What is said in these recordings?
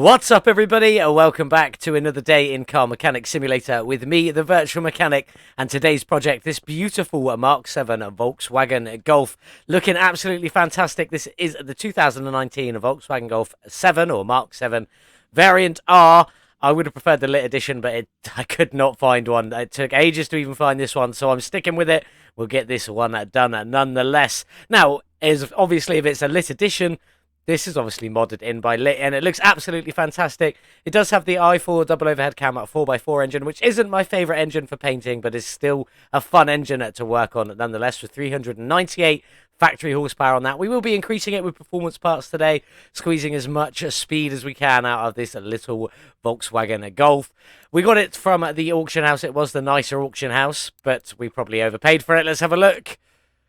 What's up, everybody? Welcome back to another day in Car Mechanic Simulator with me, the Virtual Mechanic, and today's project, this beautiful Mark 7 Volkswagen Golf, looking absolutely fantastic. This is the 2019 Volkswagen Golf 7 or Mark 7 Variant R. I would have preferred the lit edition, but I could not find one. It took ages to even find this one, so I'm sticking with it. We'll get this one done nonetheless. Now, obviously, if it's a lit edition, this is obviously modded in by Lit, and it looks absolutely fantastic. It does have the i4 double overhead cam at 4x4 engine, which isn't my favourite engine for painting, but is still a fun engine to work on nonetheless, with 398 factory horsepower on that. We will be increasing it with performance parts today, squeezing as much speed as we can out of this little Volkswagen Golf. We got it from the auction house. It was the nicer auction house, but we probably overpaid for it. Let's have a look.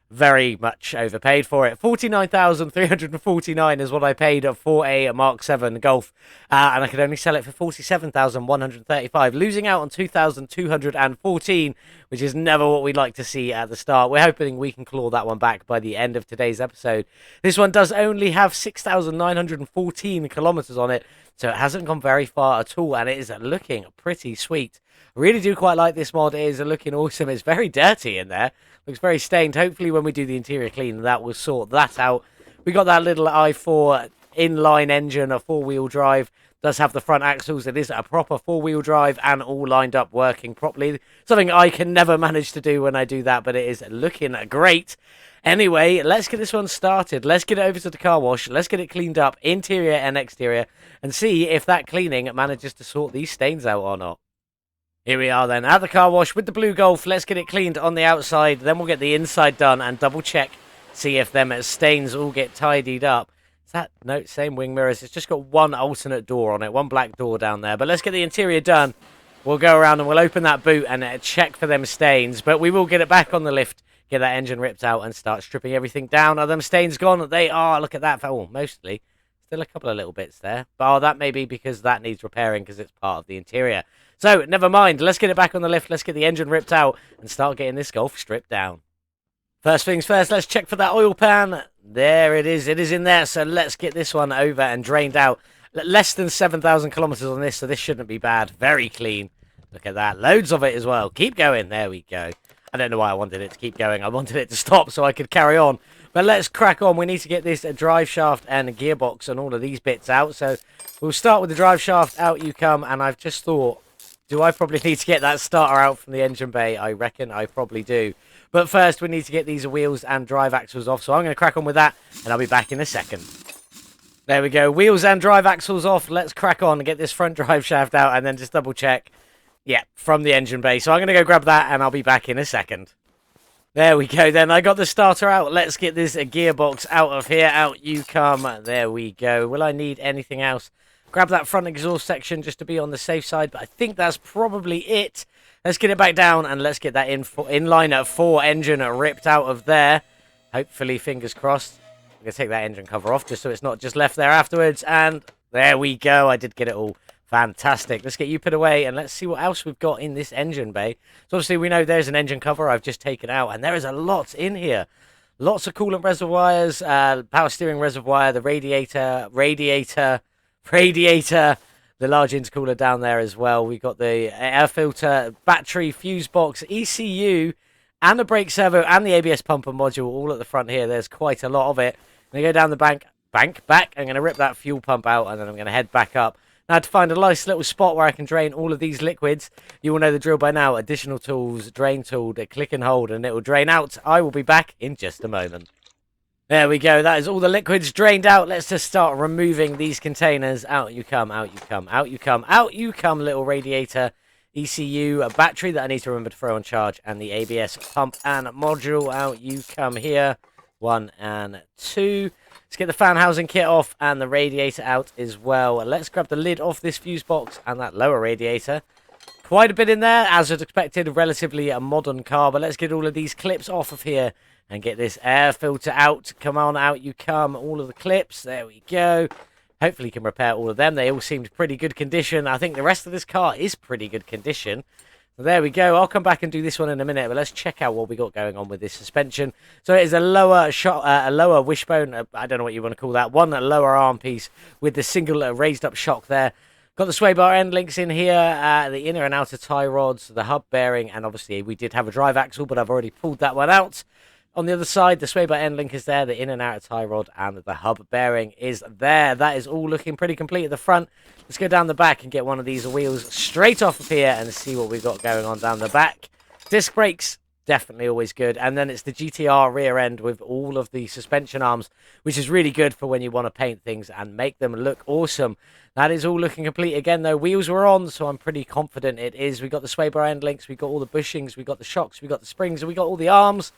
Very much overpaid for it. 49,349 is what I paid for a Mark 7 Golf, and I could only sell it for 47,135, losing out on 2,214, which is never what we'd like to see at the start. We're hoping we can claw that one back by the end of today's episode. This one does only have 6,914 kilometers on it, so it hasn't gone very far at all, and it is looking pretty sweet. I really do quite like this mod. It is looking awesome. It's very dirty in there. Looks very stained. Hopefully when we do the interior clean, that will sort that out. We got that little i4 inline engine, a four-wheel drive. Does have the front axles. It is a proper four-wheel drive and all lined up working properly. Something I can never manage to do when I do that, but it is looking great. Anyway, let's get this one started. Let's get it over to the car wash. Let's get it cleaned up, interior and exterior, and see if that cleaning manages to sort these stains out or not. Here we are then, at the car wash with the blue Golf. Let's get it cleaned on the outside, then we'll get the inside done and double check, see if them stains all get tidied up. Is that, no, same wing mirrors. It's just got one alternate door on it, one black door down there. But let's get the interior done. We'll go around and we'll open that boot and check for them stains. But we will get it back on the lift, get that engine ripped out and start stripping everything down. Are them stains gone? They are. Look at that. Oh, mostly. Still a couple of little bits there. But that may be because that needs repairing because it's part of the interior. So, never mind. Let's get it back on the lift. Let's get the engine ripped out and start getting this Golf stripped down. First things first, let's check for that oil pan. There it is. It is in there. So, let's get this one over and drained out. Less than 7,000 kilometers on this, so this shouldn't be bad. Very clean. Look at that. Loads of it as well. Keep going. There we go. I don't know why I wanted it to keep going. I wanted it to stop so I could carry on. But let's crack on. We need to get this drive shaft and gearbox and all of these bits out. So, we'll start with the drive shaft. Out you come. And I've just thought, do I probably need to get that starter out from the engine bay? I reckon I probably do. But first, we need to get these wheels and drive axles off. So I'm going to crack on with that, and I'll be back in a second. There we go. Wheels and drive axles off. Let's crack on and get this front drive shaft out, and then just double check. Yeah, from the engine bay. So I'm going to go grab that, and I'll be back in a second. There we go then. I got the starter out. Let's get this gearbox out of here. Out you come. There we go. Will I need anything else? Grab that front exhaust section just to be on the safe side, but I think that's probably it. Let's get it back down and let's get that inline at 4 engine ripped out of there. Hopefully, fingers crossed. I'm going to take that engine cover off just so it's not just left there afterwards. And there we go. I did get it all. Fantastic. Let's get you put away and let's see what else we've got in this engine bay. So obviously we know there's an engine cover I've just taken out, and there is a lot in here. Lots of coolant reservoirs, power steering reservoir, the radiator, the large intercooler down there as well. We got the air filter, battery, fuse box, ECU, and the brake servo and the ABS pumper module all at the front here. There's quite a lot of it. I'm going to go down the back. I'm going to rip that fuel pump out, and then I'm going to head back up. Now, to find a nice little spot where I can drain all of these liquids, you will know the drill by now. Additional tools, drain tool, click and hold, and it will drain out. I will be back in just a moment. There we go. That is all the liquids drained out. Let's just start removing these containers. Out you come, out you come, out you come, out you come, little radiator, ECU, a battery that I need to remember to throw on charge, and the ABS pump and module. Out you come here. 1 and 2. Let's get the fan housing kit off and the radiator out as well. Let's grab the lid off this fuse box and that lower radiator. Quite a bit in there, as was expected. Relatively a modern car, but let's get all of these clips off of here and get this air filter out. Come on, out you come. All of the clips. There we go. Hopefully you can repair all of them. They all seemed pretty good condition. I think the rest of this car is pretty good condition. So there we go. I'll come back and do this one in a minute, but let's check out what we got going on with this suspension. So it is a lower shot, a lower wishbone. I don't know what you want to call that. One lower arm piece with the single raised up shock there. Got the sway bar end links in here, the inner and outer tie rods, the hub bearing, and obviously we did have a drive axle, but I've already pulled that one out. On the other side, the sway bar end link is there, the in and outer tie rod, and the hub bearing is there. That is all looking pretty complete at the front. Let's go down the back and get one of these wheels straight off of here and see what we've got going on down the back. Disc brakes, definitely always good. And then it's the GTR rear end with all of the suspension arms, which is really good for when you want to paint things and make them look awesome. That is all looking complete again, though. Wheels were on, so I'm pretty confident it is. We got the sway bar end links, we got all the bushings, we got the shocks, we got the springs, and we got all the arms.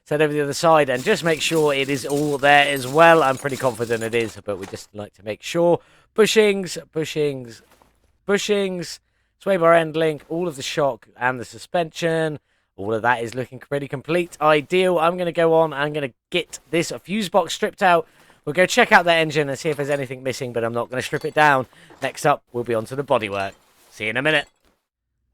Head over the other side and just make sure it is all there as well. I'm pretty confident it is, but we just like to make sure. Bushings, bushings, bushings, sway bar end link, all of the shock and the suspension. All of that is looking pretty complete. Ideal. I'm going to go on. I'm going to get this fuse box stripped out. We'll go check out that engine and see if there's anything missing, but I'm not going to strip it down. Next up, we'll be on to the bodywork. See you in a minute.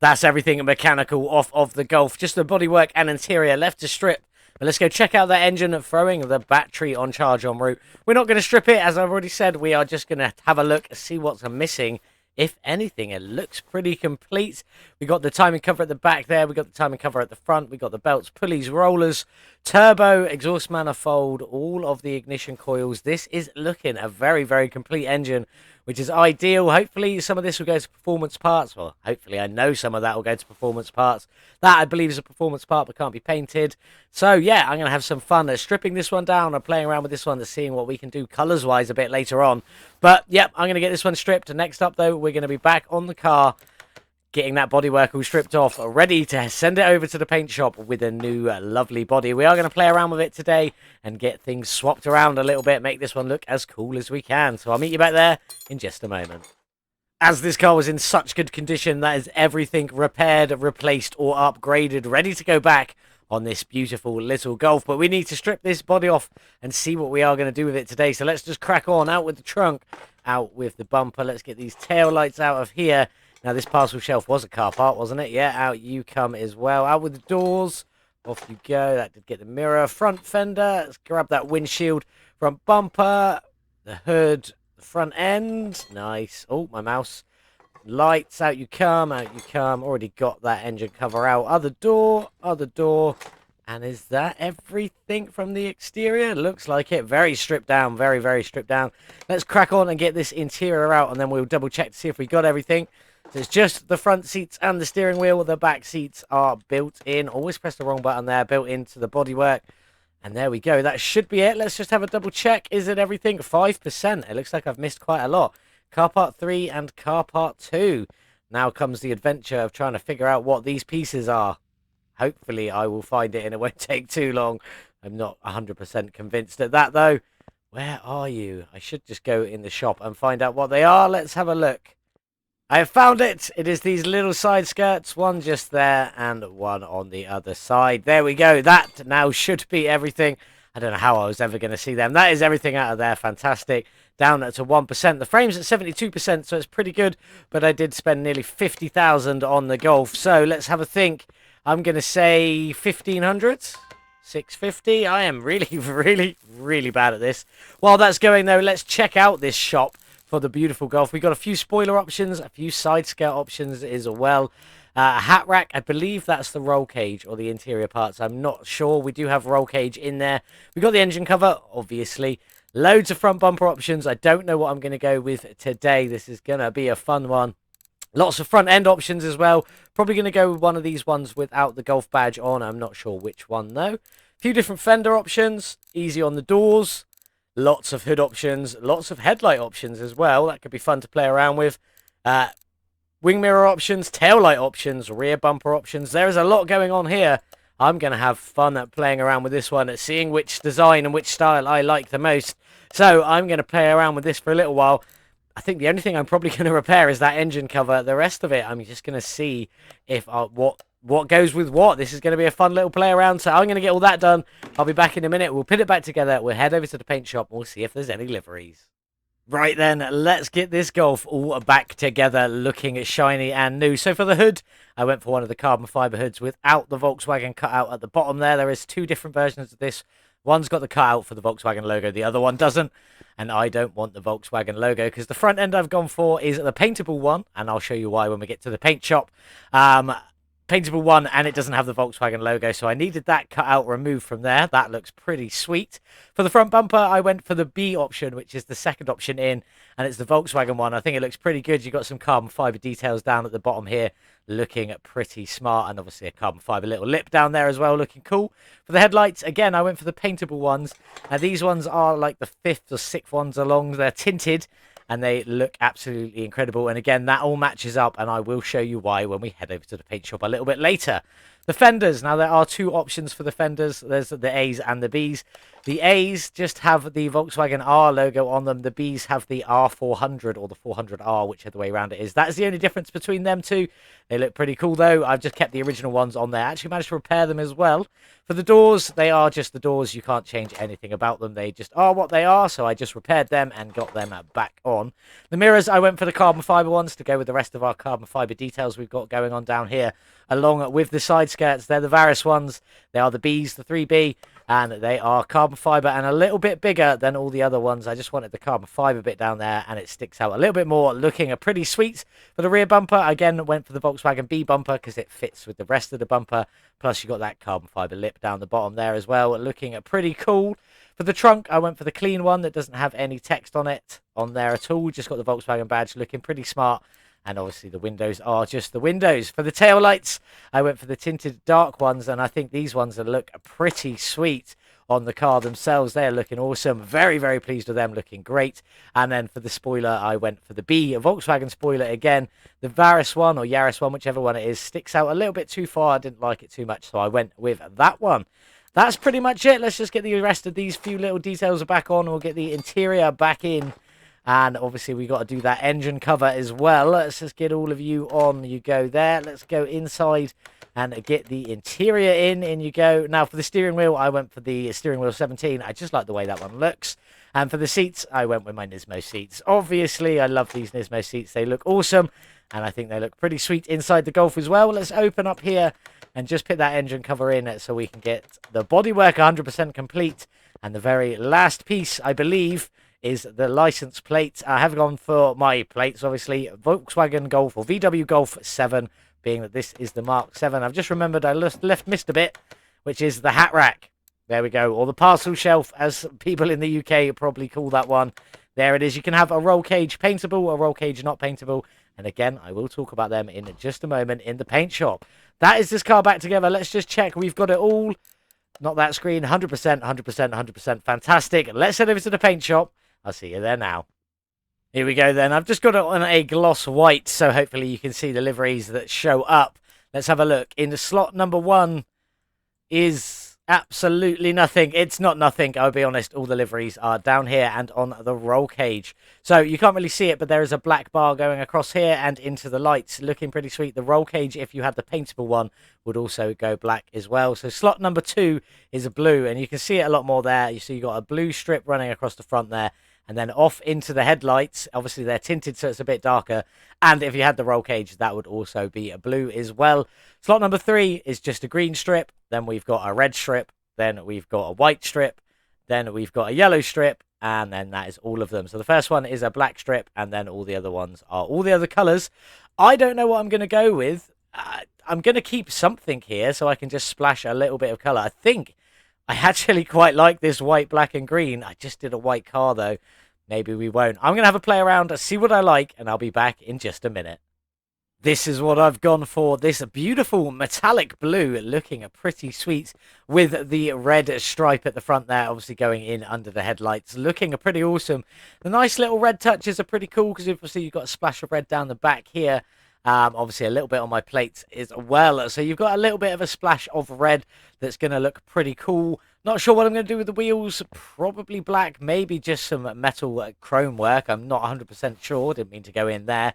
That's everything mechanical off of the Golf. Just the bodywork and interior left to strip. But let's go check out that engine, throwing the battery on charge en route. We're not going to strip it, as I've already said. We are just going to have a look, see what's missing. If anything, it looks pretty complete. We got the timing cover at the back there. We got the timing cover at the front. We got the belts, pulleys, rollers, turbo, exhaust manifold, all of the ignition coils. This is looking a very, very complete engine, which is ideal. Hopefully, some of this will go to performance parts. Well, hopefully, I know some of that will go to performance parts. That, I believe, is a performance part, but can't be painted. So, yeah, I'm going to have some fun stripping this one down and playing around with this one to seeing what we can do colours-wise a bit later on. But, yep, I'm going to get this one stripped. And next up, though, we're going to be back on the car, getting that bodywork all stripped off, ready to send it over to the paint shop with a new lovely body. We are going to play around with it today and get things swapped around a little bit, make this one look as cool as we can. So I'll meet you back there in just a moment. As this car was in such good condition, that is everything repaired, replaced or upgraded, ready to go back on this beautiful little Golf. But we need to strip this body off and see what we are going to do with it today. So let's just crack on, out with the trunk, out with the bumper. Let's get these tail lights out of here. Now, this parcel shelf was a car part, wasn't it? Yeah, out you come as well. Out with the doors. Off you go. That did get the mirror. Front fender. Let's grab that windshield. Front bumper. The hood. The front end. Nice. Oh, my mouse. Lights. Out you come. Out you come. Already got that engine cover out. Other door. Other door. And is that everything from the exterior? Looks like it. Very stripped down. Very, very stripped down. Let's crack on and get this interior out, and then we'll double check to see if we got everything. So it's just the front seats and the steering wheel. The back seats are built in. Always press the wrong button there. Built into the bodywork. And there we go. That should be it. Let's just have a double check. Is it everything? 5%. It looks like I've missed quite a lot. Car part 3 and car part 2. Now comes the adventure of trying to figure out what these pieces are. Hopefully I will find it and it won't take too long. I'm not 100% convinced at that, though. Where are you? I should just go in the shop and find out what they are. Let's have a look. I have found it. It is these little side skirts. One just there and one on the other side. There we go. That now should be everything. I don't know how I was ever going to see them. That is everything out of there. Fantastic. Down to 1%. The frame's at 72%, so it's pretty good. But I did spend nearly 50,000 on the Golf. So let's have a think. I'm going to say 1,500. 650. I am really, really bad at this. While that's going, though, let's check out this shop for the beautiful Golf. We got a few spoiler options, a few side skirt options as well. A hat rack, I believe that's the roll cage or the interior parts. I'm not sure. We do have roll cage in there. We got the engine cover, obviously. Loads of front bumper options. I don't know what I'm going to go with today. This is going to be a fun one. Lots of front end options as well. Probably going to go with one of these ones without the Golf badge on. I'm not sure which one, though. A few different fender options. Easy on the doors. Lots of hood options. Lots of headlight options as well. That could be fun to play around with. Wing mirror options. Tail light options. Rear bumper options. There is a lot going on here. I'm going to have fun at playing around with this one, at seeing which design and which style I like the most. So I'm going to play around with this for a little while. I think the only thing I'm probably going to repair is that engine cover. The rest of it, I'm just going to see if what goes with what. This is going to be a fun little play around. So I'm going to get all that done. I'll be back in a minute. We'll put it back together. We'll head over to the paint shop. And we'll see if there's any liveries. Right then, let's get this Golf all back together, looking shiny and new. So for the hood, I went for one of the carbon fiber hoods without the Volkswagen cutout at the bottom there. There is two different versions of this. One's got the cutout for the Volkswagen logo, the other one doesn't. And I don't want the Volkswagen logo because the front end I've gone for is the paintable one, and I'll show you why when we get to the paint shop. Paintable one, and it doesn't have the Volkswagen logo, so I needed that cutout removed from there. That looks pretty sweet. For the front bumper, I went for the B option, which is the second option in, and it's the Volkswagen one. I think it looks pretty good. You've got some carbon fiber details down at the bottom here, looking pretty smart, and obviously a carbon fiber little lip down there as well, looking cool. For the headlights, again, I went for the paintable ones. Now, these ones are like the fifth or sixth ones along. They're tinted, and they look absolutely incredible. And again, that all matches up, and I will show you why when we head over to the paint shop a little bit later. The fenders. Now, there are two options for the fenders. There's the A's and the B's. The A's just have the Volkswagen R logo on them. The B's have the R400 or the 400R, whichever way around it is. That is the only difference between them two. They look pretty cool, though. I've just kept the original ones on there. I actually managed to repair them as well. For the doors, they are just the doors. You can't change anything about them. They just are what they are, so I just repaired them and got them back on. The mirrors, I went for the carbon fiber ones to go with the rest of our carbon fiber details we've got going on down here, along with the side skirts. They're the Varus ones. They are the Bs, the 3B, and they are carbon fiber and a little bit bigger than all the other ones. I just wanted the carbon fiber bit down there, and it sticks out a little bit more, looking pretty sweet. For the rear bumper, again, went for the Volkswagen B bumper because it fits with the rest of the bumper. Plus, you got that carbon fiber lip down the bottom there as well, looking pretty cool. For the trunk, I went for the clean one that doesn't have any text on it on there at all. Just got the Volkswagen badge, looking pretty smart. And obviously the windows are just the windows. For the tail lights, I went for the tinted dark ones, and I think these ones look pretty sweet on the car themselves. They're looking awesome. Very, very pleased with them, looking great. And then for the spoiler, I went for the B, a Volkswagen spoiler again. The Varus one or Yaris one, whichever one it is, sticks out a little bit too far. I didn't like it too much, so I went with that one. That's pretty much it. Let's just get the rest of these few little details back on. We'll get the interior back in. And obviously we got to do that engine cover as well. Let's just get all of you on. You go there. Let's go inside and get the interior in you go. Now for the steering wheel, I went for the steering wheel 17. I just like the way that one looks. And for the seats, I went with my Nismo seats. Obviously, I love these Nismo seats. They look awesome. And I think they look pretty sweet inside the Golf as well. Let's open up here and just put that engine cover in so we can get the bodywork 100% complete. And the very last piece, I believe, is the license plate. I have gone for my plates, obviously. Volkswagen Golf or VW Golf 7, being that this is the Mark 7. I've just remembered I missed a bit, which is the hat rack. There we go. Or the parcel shelf, as people in the UK probably call that one. There it is. You can have a roll cage paintable, a roll cage not paintable. And again, I will talk about them in just a moment in the paint shop. That is this car back together. Let's just check. We've got it all. Not that screen. 100%, 100%, 100%. Fantastic. Let's head over to the paint shop. I'll see you there now. Here we go then. I've just got it on a gloss white, so hopefully you can see the liveries that show up. Let's have a look. In the slot number 1 is absolutely nothing. It's not nothing, I'll be honest. All the liveries are down here and on the roll cage. So you can't really see it, but there is a black bar going across here and into the lights. Looking pretty sweet. The roll cage, if you had the paintable one, would also go black as well. So slot number 2 is a blue, and you can see it a lot more there. You see you got a blue strip running across the front there. And then off into the headlights. Obviously, they're tinted, so it's a bit darker. And if you had the roll cage, that would also be a blue as well. Slot number 3 is just a green strip. Then we've got a red strip. Then we've got a white strip. Then we've got a yellow strip. And then that is all of them. So the first one is a black strip. And then all the other ones are all the other colours. I don't know what I'm going to go with. I'm going to keep something here so I can just splash a little bit of colour. I think I actually quite like this white, black and green. I just did a white car though. Maybe we won't. I'm going to have a play around, see what I like, and I'll be back in just a minute. This is what I've gone for. This beautiful metallic blue, looking pretty sweet with the red stripe at the front there, obviously going in under the headlights. Looking pretty awesome. The nice little red touches are pretty cool because obviously you've got a splash of red down the back here. Obviously a little bit on my plates as well. So you've got a little bit of a splash of red that's going to look pretty cool. Not sure what I'm going to do with the wheels. Probably black, maybe just some metal chrome work. I'm not 100% sure. Didn't mean to go in there.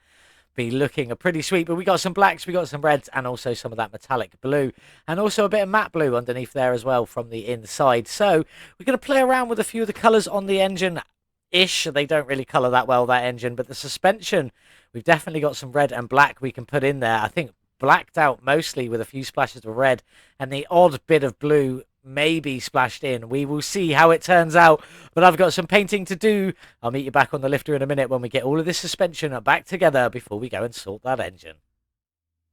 Be looking pretty sweet, but we got some blacks, we got some reds, and also some of that metallic blue, and also a bit of matte blue underneath there as well from the inside. So we're going to play around with a few of the colours on the engine. ish. They don't really colour that well, that engine, but the suspension, we've definitely got some red and black we can put in there. I think blacked out mostly with a few splashes of red and the odd bit of blue maybe splashed in. We will see how it turns out, but I've got some painting to do. I'll meet you back on the lifter in a minute when we get all of this suspension back together before we go and sort that engine.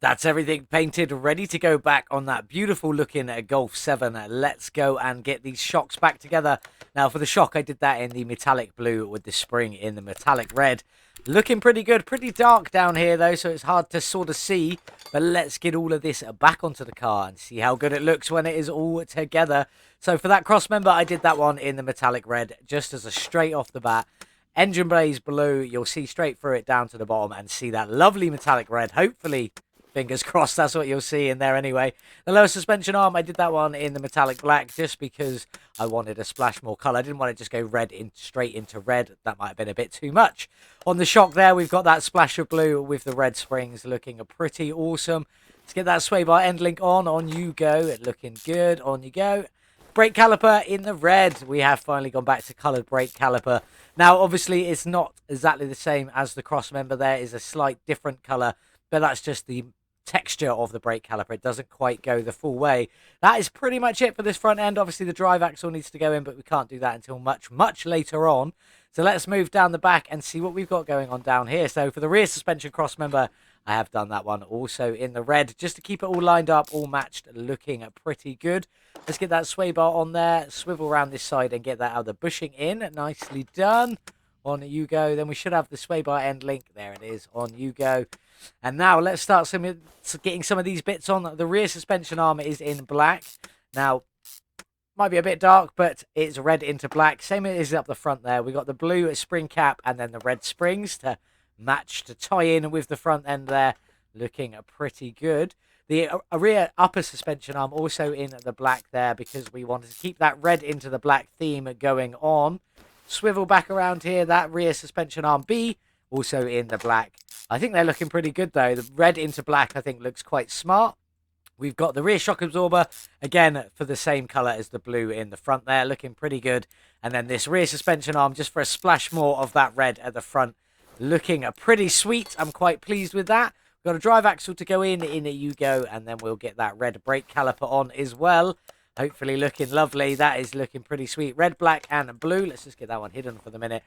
That's everything painted, ready to go back on that beautiful looking Golf 7. Let's go and get these shocks back together. Now for the shock, I did that in the metallic blue with the spring in the metallic red. Looking pretty good, pretty dark down here though, so it's hard to sort of see. But let's get all of this back onto the car and see how good it looks when it is all together. So for that cross member, I did that one in the metallic red, just as a straight off the bat. Engine blaze blue, you'll see straight through it down to the bottom and see that lovely metallic red. Hopefully, fingers crossed, that's what you'll see in there anyway. The lower suspension arm, I did that one in the metallic black just because I wanted a splash more colour. I didn't want to just go red straight into red. That might have been a bit too much. On the shock there, we've got that splash of blue with the red springs looking pretty awesome. Let's get that sway bar end link on. On you go. Looking good. On you go. Brake caliper in the red. We have finally gone back to coloured brake caliper. Now, obviously, it's not exactly the same as the cross member. There is a slight different colour, but that's just the texture of the brake caliper. It doesn't quite go the full way. That is pretty much it for this front end. Obviously the drive axle needs to go in, but we can't do that until much later on. So let's move down the back and see what we've got going on down here. So for the rear suspension cross member, I have done that one also in the red just to keep it all lined up, all matched, looking pretty good. Let's get that sway bar on there, swivel around this side and get that other bushing in. Nicely done. On you go. Then we should have the sway bar end link. There it is. On you go. And now let's start getting some of these bits on. The rear suspension arm is in black. Now, might be a bit dark, but it's red into black. Same as up the front there. We got the blue spring cap and then the red springs to match, to tie in with the front end there. Looking pretty good. The rear upper suspension arm also in the black there because we wanted to keep that red into the black theme going on. Swivel back around here. That rear suspension arm B also in the black. I think they're looking pretty good though. The red into black I think looks quite smart. We've got the rear shock absorber again for the same colour as the blue in the front there, looking pretty good. And then this rear suspension arm just for a splash more of that red at the front, looking pretty sweet. I'm quite pleased with that. We've got a drive axle to go in you go, and then we'll get that red brake caliper on as well. Hopefully looking lovely. That is looking pretty sweet. Red, black and blue. Let's just get that one hidden for the minute.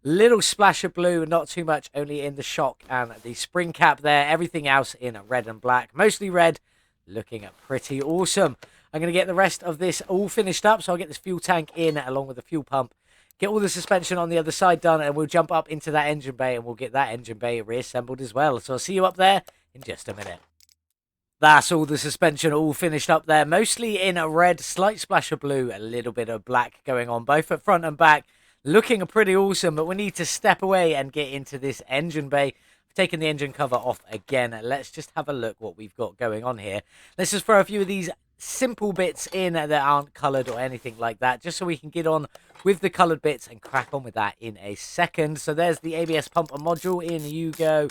Little splash of blue, not too much, only in the shock and the spring cap there. Everything else in red and black, mostly red, looking pretty awesome. I'm going to get the rest of this all finished up, so I'll get this fuel tank in along with the fuel pump, get all the suspension on the other side done, and we'll jump up into that engine bay and we'll get that engine bay reassembled as well. So I'll see you up there in just a minute. That's all the suspension all finished up there, mostly in a red, slight splash of blue, a little bit of black going on, both at front and back. Looking pretty awesome, but we need to step away and get into this engine bay. I've taken the engine cover off again. Let's just have a look what we've got going on here. Let's just throw a few of these simple bits in that aren't coloured or anything like that, just so we can get on with the coloured bits and crack on with that in a second. So there's the ABS pumper module. In you go.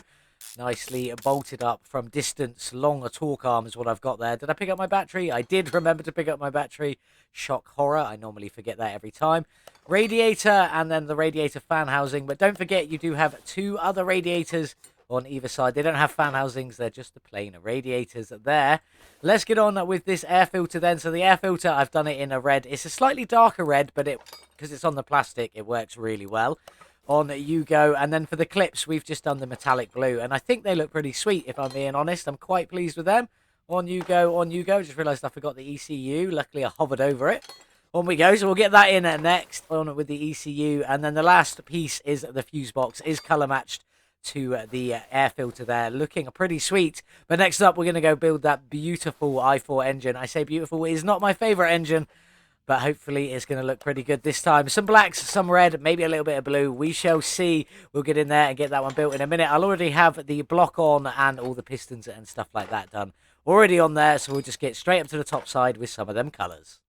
Nicely bolted up from distance. Long torque arm is what I've got there. Did I pick up my battery? I did remember to pick up my battery. Shock horror. I normally forget that every time. Radiator and then the radiator fan housing. But don't forget you do have two other radiators on either side. They don't have fan housings. They're just the plain radiators there. Let's get on with this air filter then. So the air filter, I've done it in a red. It's a slightly darker red, but because it's on the plastic, it works really well. On you go. And then for the clips, we've just done the metallic blue, and I think they look pretty sweet, if I'm being honest. I'm quite pleased with them. On you go, on you go. Just realized I forgot the ECU. Luckily I hovered over it. On we go. So we'll get that in next on with the ECU, and then the last piece is the fuse box, is color matched to the air filter there, looking pretty sweet. But next up we're going to go build that beautiful i4 engine. I say beautiful, it is not my favorite engine, but hopefully it's going to look pretty good this time. Some blacks, some red, maybe a little bit of blue. We shall see. We'll get in there and get that one built in a minute. I'll already have the block on and all the pistons and stuff like that done already on there. So we'll just get straight up to the top side with some of them colours.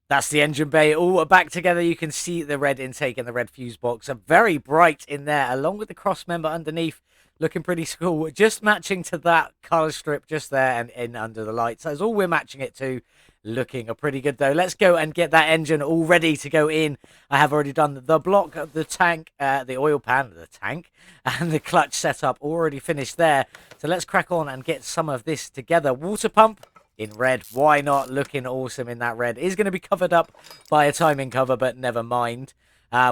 That's the engine bay all back together. You can see the red intake and the red fuse box are very bright in there, along with the cross member underneath. Looking pretty cool, just matching to that colour strip just there and in under the lights. That's all we're matching it to. Looking pretty good though. Let's go and get that engine all ready to go in. I have already done the block, the tank, the oil pan, the tank, and the clutch setup already finished there. So let's crack on and get some of this together. Water pump in red. Why not? Looking awesome in that red. Is going to be covered up by a timing cover, but never mind.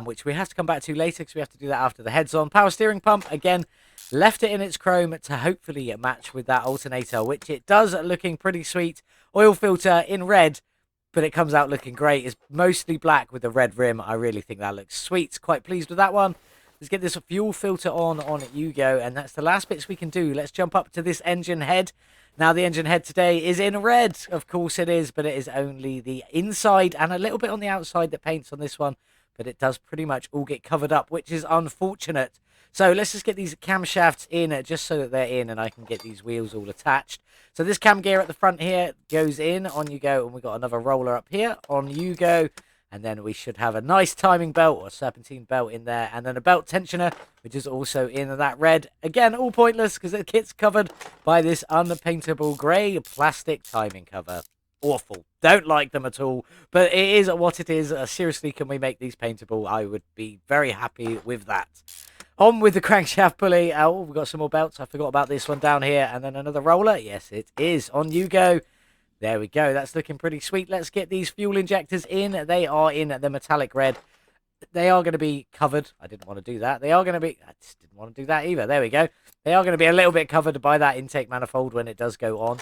Which we have to come back to later because we have to do that after the head's on. Power steering pump, again, left it in its chrome to hopefully match with that alternator, which it does, looking pretty sweet. Oil filter in red, but it comes out looking great. It's mostly black with the red rim. I really think that looks sweet. Quite pleased with that one. Let's get this fuel filter on you go, and that's the last bits we can do. Let's jump up to this engine head. Now, the engine head today is in red. Of course it is, but it is only the inside and a little bit on the outside that paints on this one. But it does pretty much all get covered up, which is unfortunate. So let's just get these camshafts in just so that they're in and I can get these wheels all attached. So this cam gear at the front here goes in. On you go. And we've got another roller up here. On you go. And then we should have a nice timing belt or serpentine belt in there. And then a belt tensioner, which is also in that red. Again, all pointless because the kit's covered by this unpaintable grey plastic timing cover. Awful. Don't like them at all. But it is what it is. Seriously, can we make these paintable? I would be very happy with that. On with the crankshaft pulley. Oh, we've got some more belts. I forgot about this one down here. And then another roller. Yes, it is. On you go. There we go. That's looking pretty sweet. Let's get these fuel injectors in. They are in the metallic red. They are going to be covered. I didn't want to do that. They are going to be... I just didn't want to do that either. There we go. They are going to be a little bit covered by that intake manifold when it does go on.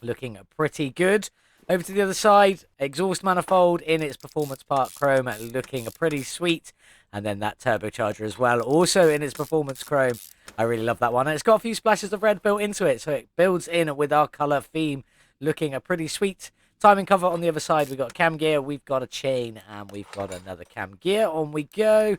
Looking pretty good. Over to the other side. Exhaust manifold in its performance part chrome. Looking pretty sweet. And then that turbocharger as well. Also in its performance chrome. I really love that one. And it's got a few splashes of red built into it. So it builds in with our colour theme. Looking pretty sweet. Timing cover on the other side. We've got cam gear. We've got a chain. And we've got another cam gear. On we go.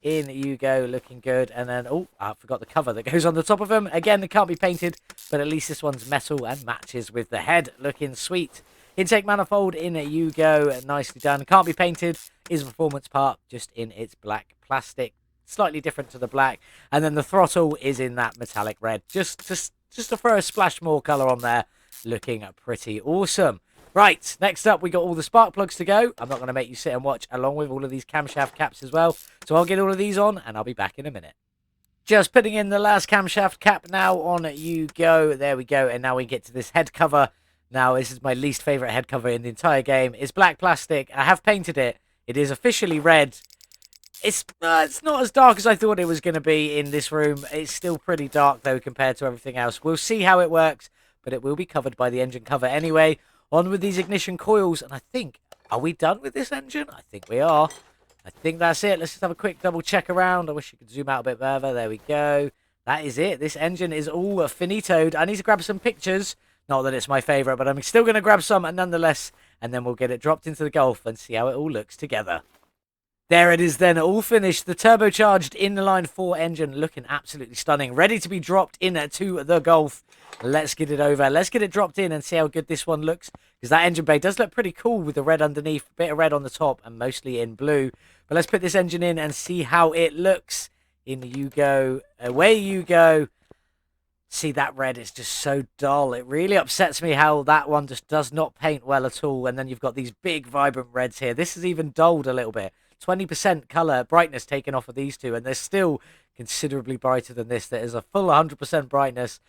In you go. Looking good. And then, oh, I forgot the cover that goes on the top of them. Again, it can't be painted. But at least this one's metal and matches with the head. Looking sweet. Intake manifold in you go. Nicely done. Can't be painted. Is a performance part. Just in its black plastic. Slightly different to the black. And then the throttle is in that metallic red. Just to throw a splash more colour on there. Looking pretty awesome. Right, next up we got all the spark plugs to go. I'm not going to make you sit and watch along with all of these camshaft caps as well. So I'll get all of these on and I'll be back in a minute. Just putting in the last camshaft cap now. On you go. There we go. And now we get to this head cover. Now this is my least favourite head cover in the entire game. It's black plastic. I have painted it. It is officially red. It's not as dark as I thought it was going to be in this room. It's still pretty dark though compared to everything else. We'll see how it works. But it will be covered by the engine cover anyway. On with these ignition coils. And I think, are we done with this engine? I think we are. I think that's it. Let's just have a quick double check around. I wish you could zoom out a bit further. There we go. That is it. This engine is all finitoed. I need to grab some pictures. Not that it's my favourite, but I'm still going to grab some nonetheless. And then we'll get it dropped into the Golf and see how it all looks together. There it is then, all finished. The turbocharged inline 4 engine looking absolutely stunning. Ready to be dropped into the Golf. Let's get it over. Let's get it dropped in and see how good this one looks. Because that engine bay does look pretty cool with the red underneath. A bit of red on the top and mostly in blue. But let's put this engine in and see how it looks. In you go. Away you go. See, that red is just so dull. It really upsets me how that one just does not paint well at all. And then you've got these big vibrant reds here. This is even dulled a little bit. 20% colour brightness taken off of these two, and they're still considerably brighter than this. There is a full 100% brightness.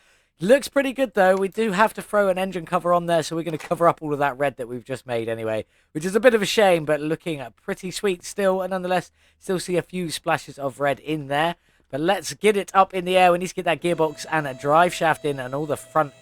Looks pretty good though. We do have to throw an engine cover on there, so we're going to cover up all of that red that we've just made anyway, which is a bit of a shame, but looking pretty sweet still. And nonetheless, still see a few splashes of red in there. But let's get it up in the air. We need to get that gearbox and a drive shaft in and all the front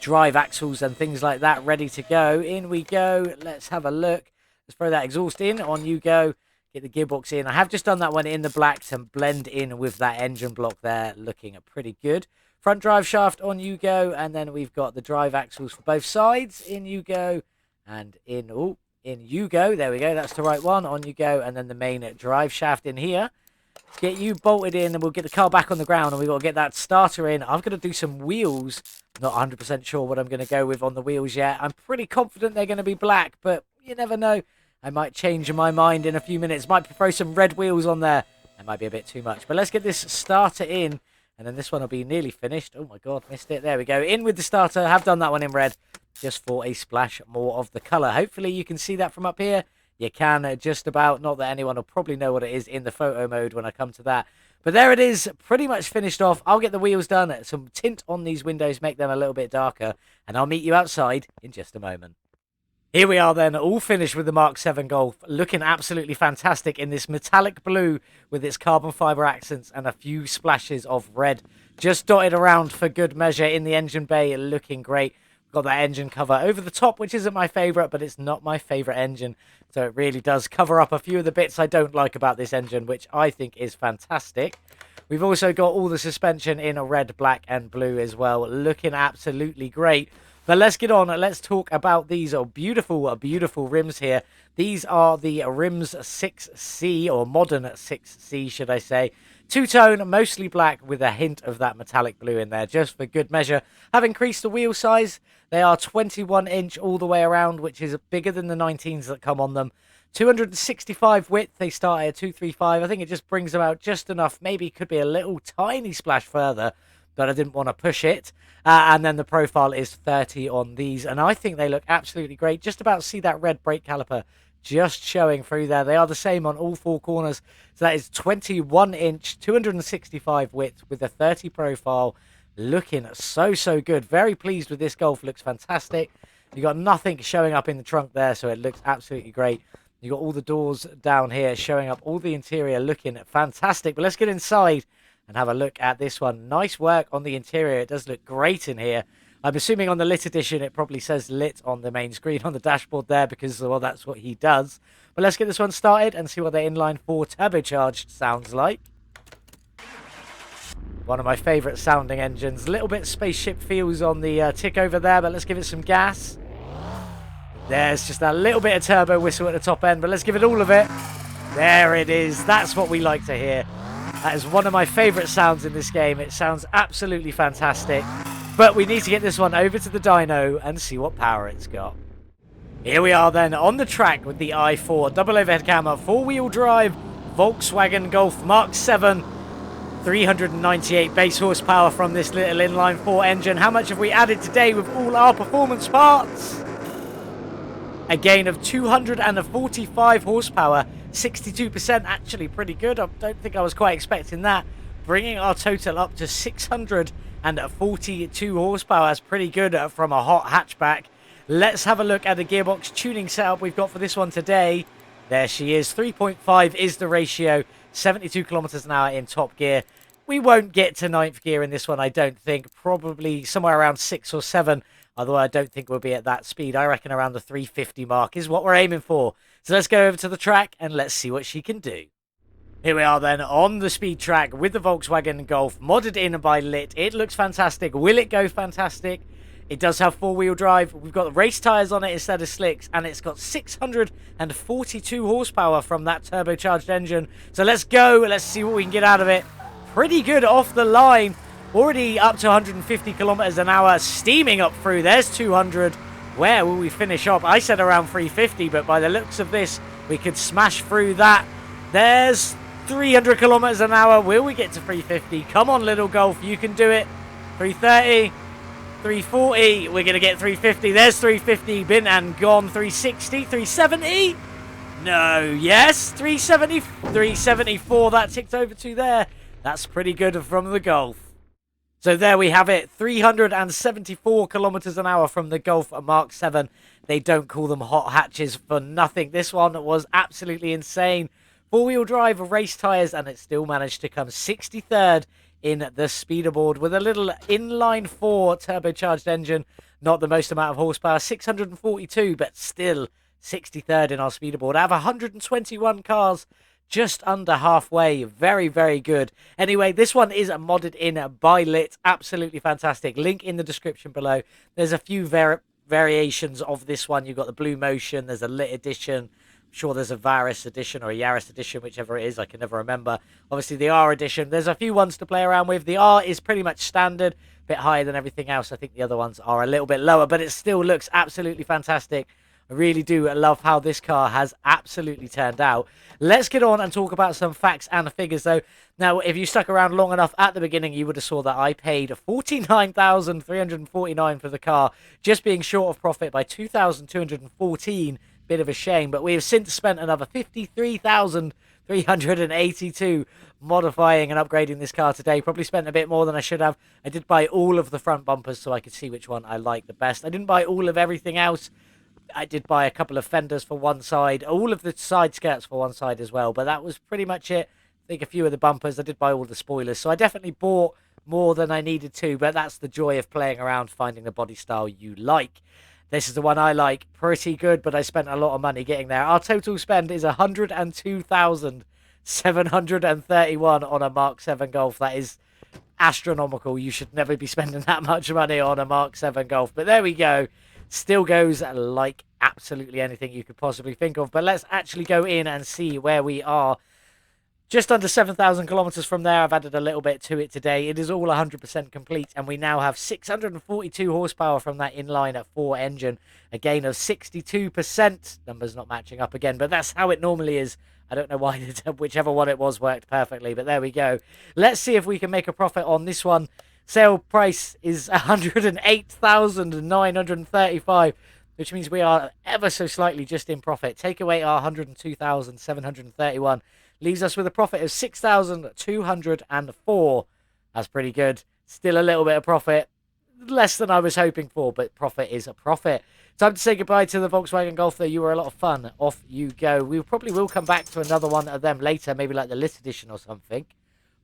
drive axles and things like that ready to go. In we go. Let's have a look. Let's throw that exhaust in. On you go. Get the gearbox in. I have just done that one in the black to blend in with that engine block there. Looking pretty good. Front drive shaft, on you go. And then we've got the drive axles for both sides. In you go. And in, oh, in you go. There we go. That's the right one. On you go. And then the main drive shaft in here. Get you bolted in and we'll get the car back on the ground. And we've got to get that starter in. I'm going to do some wheels. Not 100% sure what I'm going to go with on the wheels yet. I'm pretty confident they're going to be black. But you never know. I might change my mind in a few minutes. Might throw some red wheels on there. That might be a bit too much. But let's get this starter in. And then this one will be nearly finished. Oh my god, missed it. There we go. In with the starter. Have done that one in red just for a splash more of the colour. Hopefully you can see that from up here. You can just about. Not that anyone will probably know what it is in the photo mode when I come to that. But there it is, pretty much finished off. I'll get the wheels done, some tint on these windows, make them a little bit darker, and I'll meet you outside in just a moment. Here we are then, all finished with the Mark 7 Golf, looking absolutely fantastic in this metallic blue with its carbon fibre accents and a few splashes of red. Just dotted around for good measure in the engine bay, looking great. Got that engine cover over the top, which isn't my favourite, but it's not my favourite engine. So it really does cover up a few of the bits I don't like about this engine, which I think is fantastic. We've also got all the suspension in a red, black and blue as well, looking absolutely great. But let's get on. Let's talk about these beautiful, beautiful rims here. These are the Rims 6C, or Modern 6C, should I say. Two-tone, mostly black with a hint of that metallic blue in there, just for good measure. Have increased the wheel size. They are 21-inch all the way around, which is bigger than the 19s that come on them. 265 width, they start at 235. I think it just brings them out just enough. Maybe could be a little tiny splash further, but I didn't want to push it. And then the profile is 30 on these, and I think they look absolutely great. Just about see that red brake caliper just showing through there. They are the same on all four corners. So that is 21-inch, 265 width with a 30 profile. Looking so good. Very pleased with this Golf. Looks fantastic. You got nothing showing up in the trunk there, so it looks absolutely great. You got all the doors down here showing up, all the interior looking fantastic. But let's get inside and have a look at this one. Nice work on the interior. It does look great in here. I'm assuming on the lit edition it probably says lit on the main screen on the dashboard there because, well, that's what he does. But let's get this one started and see what the inline 4 turbocharged sounds like. One of my favourite sounding engines. A little bit spaceship feels on the tick over there, but let's give it some gas. There's just a little bit of turbo whistle at the top end, but let's give it all of it. There it is. That's what we like to hear. That is one of my favourite sounds in this game. It sounds absolutely fantastic. But we need to get this one over to the dyno and see what power it's got. Here we are then on the track with the i4 double overhead camera, four-wheel drive, Volkswagen Golf Mark 7, 398 base horsepower from this little inline 4 engine. How much have we added today with all our performance parts? A gain of 245 horsepower, 62%, actually pretty good. I don't think I was quite expecting that. Bringing our total up to 642 horsepower. That's pretty good from a hot hatchback. Let's have a look at the gearbox tuning setup we've got for this one today. There she is. 3.5 is the ratio. 72 kilometers an hour in top gear. We won't get to 9th gear in this one, I don't think. Probably somewhere around 6 or 7. Although I don't think we'll be at that speed. I reckon around the 350 mark is what we're aiming for. So let's go over to the track and let's see what she can do. Here we are then on the speed track with the Volkswagen Golf, modded in by Lit. It looks fantastic. Will it go fantastic? It does have four-wheel drive. We've got race tyres on it instead of slicks, and it's got 642 horsepower from that turbocharged engine. So let's go. Let's see what we can get out of it. Pretty good off the line. Already up to 150 kilometers an hour, steaming up through. There's 200. Where will we finish up? I said around 350, but by the looks of this, we could smash through that. There's 300 kilometers an hour. Will we get to 350? Come on, little Golf, you can do it. 330, 340. We're gonna get 350. There's 350. Been and gone. 360, 370. No, yes, 370, 374. That ticked over to there. That's pretty good from the Golf. So there we have it, 374 kilometers an hour from the Golf Mark 7. They don't call them hot hatches for nothing. This one was absolutely insane. Four-wheel drive, race tyres, and it still managed to come 63rd in the speederboard with a little inline 4 turbocharged engine. Not the most amount of horsepower, 642, but still 63rd in our speederboard. Out of 121 cars, just under halfway. Very, very good. Anyway, this one is modded in by Lit. Absolutely fantastic. Link in the description below. There's a few variations of this one. You've got the Blue Motion. There's a Lit edition. I'm sure there's a Varis edition or a Yaris edition, whichever it is. I can never remember. Obviously, the R edition. There's a few ones to play around with. The R is pretty much standard. A bit higher than everything else. I think the other ones are a little bit lower, but it still looks absolutely fantastic. I really do love how this car has absolutely turned out. Let's get on and talk about some facts and figures, though. Now, if you stuck around long enough at the beginning, you would have saw that I paid $49,349 for the car, just being short of profit by $2,214. Bit of a shame, but we have since spent another $53,382 modifying and upgrading this car today. Probably spent a bit more than I should have. I did buy all of the front bumpers so I could see which one I like the best. I didn't buy all of everything else. I did buy a couple of fenders for one side, all of the side skirts for one side as well, but that was pretty much it. I think a few of the bumpers. I did buy all the spoilers, so I definitely bought more than I needed to, but that's the joy of playing around, finding the body style you like. This is the one I like. Pretty good, but I spent a lot of money getting there. Our total spend is $102,731 on a Mark 7 Golf. That is astronomical. You should never be spending that much money on a Mark 7 Golf. But there we go. Still goes like absolutely anything you could possibly think of. But let's actually go in and see where we are. Just under 7,000 kilometers from there. I've added a little bit to it today. It is all 100% complete, and we now have 642 horsepower from that inline at 4 engine. A gain of 62%. Numbers not matching up again, but that's how it normally is. I don't know why whichever one it was worked perfectly, but there we go. Let's see if we can make a profit on this one. Sale price is 108,935, which means we are ever so slightly just in profit. Take away our 102,731. Leaves us with a profit of 6,204. That's pretty good. Still a little bit of profit. Less than I was hoping for, but profit is a profit. Time to say goodbye to the Volkswagen Golf, though. You were a lot of fun. Off you go. We probably will come back to another one of them later, maybe like the Lit Edition or something.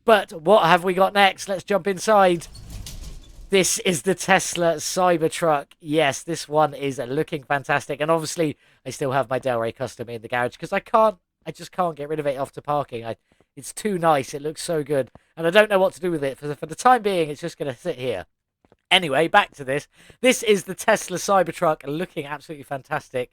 But what have we got next? Let's jump inside. This is the Tesla Cybertruck. Yes, this one is looking fantastic. And obviously, I still have my Delray Custom in the garage because I just can't get rid of it off to parking. It's too nice. It looks so good. And I don't know what to do with it. For the time being, it's just going to sit here. Anyway, back to this. This is the Tesla Cybertruck, looking absolutely fantastic.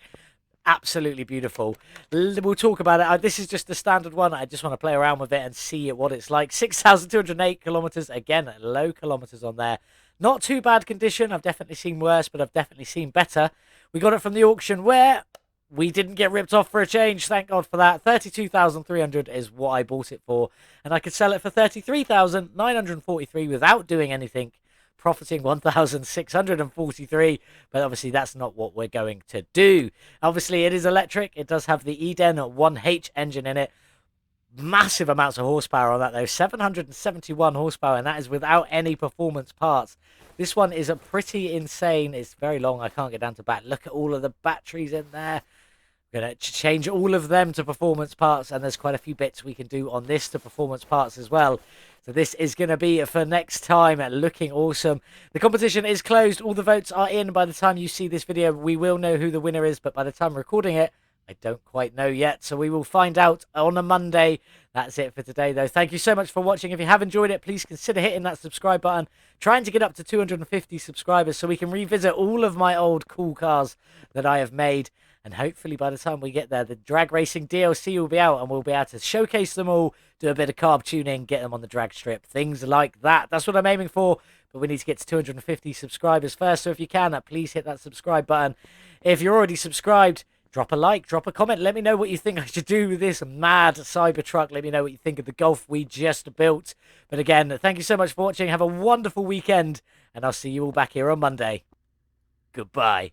Absolutely beautiful. We'll talk about it. This is just the standard one. I just want to play around with it and see what it's like. 6,208 kilometers. Again, low kilometers on there. Not too bad condition. I've definitely seen worse, but I've definitely seen better. We got it from the auction where we didn't get ripped off for a change. Thank God for that. 32,300 is what I bought it for. And I could sell it for 33,943 without doing anything, profiting 1,643. But obviously that's not what we're going to do. Obviously it is electric. It does have the Eden 1H engine in it. Massive amounts of horsepower on that though. 771 horsepower, and that is without any performance parts. This one is a pretty insane. It's very long. I can't get down to back. Look at all of the batteries in there. We're going to change all of them to performance parts, and there's quite a few bits we can do on this to performance parts as well. So this is going to be for next time. Looking awesome. The competition is closed. All the votes are in. By the time you see this video, we will know who the winner is, but by the time recording it, I don't quite know yet, so we will find out on a Monday. That's it for today, though. Thank you so much for watching. If you have enjoyed it, please consider hitting that subscribe button. Trying to get up to 250 subscribers so we can revisit all of my old cool cars that I have made. And hopefully by the time we get there, the drag racing DLC will be out and we'll be able to showcase them all, do a bit of carb tuning, get them on the drag strip, things like that. That's what I'm aiming for, but we need to get to 250 subscribers first. So if you can, please hit that subscribe button. If you're already subscribed, drop a like, drop a comment. Let me know what you think I should do with this mad Cybertruck. Let me know what you think of the Golf we just built. But again, thank you so much for watching. Have a wonderful weekend, and I'll see you all back here on Monday. Goodbye.